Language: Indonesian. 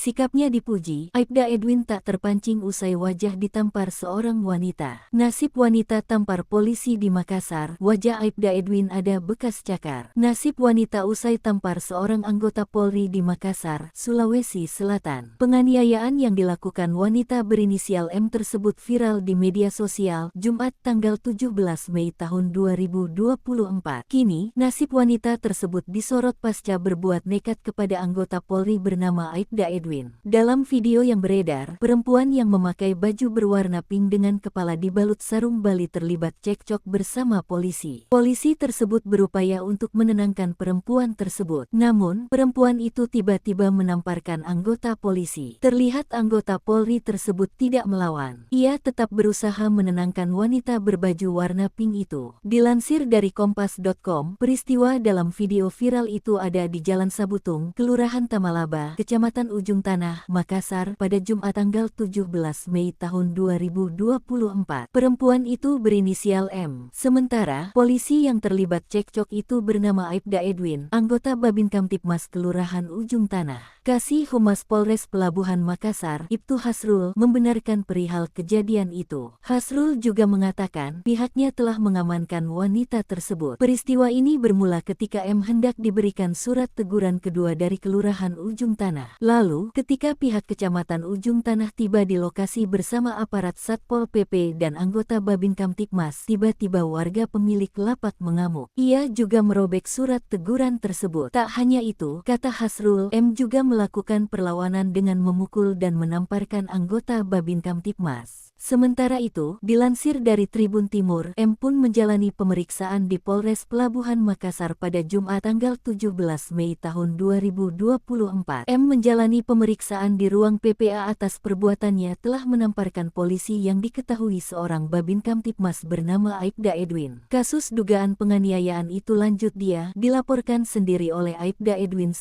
Sikapnya dipuji, Aibda Edwin tak terpancing usai wajah ditampar seorang wanita. Nasib wanita tampar polisi di Makassar, wajah Aibda Edwin ada bekas cakar. Nasib wanita usai tampar seorang anggota Polri di Makassar, Sulawesi Selatan. Penganiayaan yang dilakukan wanita berinisial M tersebut viral di media sosial, Jumat tanggal 17 Mei tahun 2024. Kini, nasib wanita tersebut disorot pasca berbuat nekat kepada anggota Polri bernama Aibda Edwin. Dalam video yang beredar, perempuan yang memakai baju berwarna pink dengan kepala dibalut sarung Bali terlibat cekcok bersama polisi. Polisi tersebut berupaya untuk menenangkan perempuan tersebut. Namun, perempuan itu tiba-tiba menamparkan anggota polisi. Terlihat anggota Polri tersebut tidak melawan. Ia tetap berusaha menenangkan wanita berbaju warna pink itu. Dilansir dari Kompas.com, peristiwa dalam video viral itu ada di Jalan Sabutung, Kelurahan Tamalaba, Kecamatan Ujung Tanah, Makassar, pada Jumat tanggal 17 Mei tahun 2024. Perempuan itu berinisial M. Sementara, polisi yang terlibat cekcok itu bernama Aibda Edwin, anggota Babin Kamtipmas Kelurahan Ujung Tanah. Kasih Humas Polres Pelabuhan Makassar, Ibtu Hasrul, membenarkan perihal kejadian itu. Hasrul juga mengatakan pihaknya telah mengamankan wanita tersebut. Peristiwa ini bermula ketika M hendak diberikan surat teguran kedua dari Kelurahan Ujung Tanah. Lalu, ketika pihak Kecamatan Ujung Tanah tiba di lokasi bersama aparat Satpol PP dan anggota Babin Kamtipmas, tiba-tiba warga pemilik lapak mengamuk. Ia juga merobek surat teguran tersebut. Tak hanya itu, kata Hasrul, M juga melakukan perlawanan dengan memukul dan menamparkan anggota Babin Kamtipmas. Sementara itu, dilansir dari Tribun Timur, M pun menjalani pemeriksaan di Polres Pelabuhan Makassar pada Jumat tanggal 17 Mei tahun 2024. M menjalani pemeriksaan di ruang PPA atas perbuatannya telah menamparkan polisi yang diketahui seorang Babin Kamtipmas bernama Aibda Edwin. Kasus dugaan penganiayaan itu lanjut dia dilaporkan sendiri oleh Aibda Edwin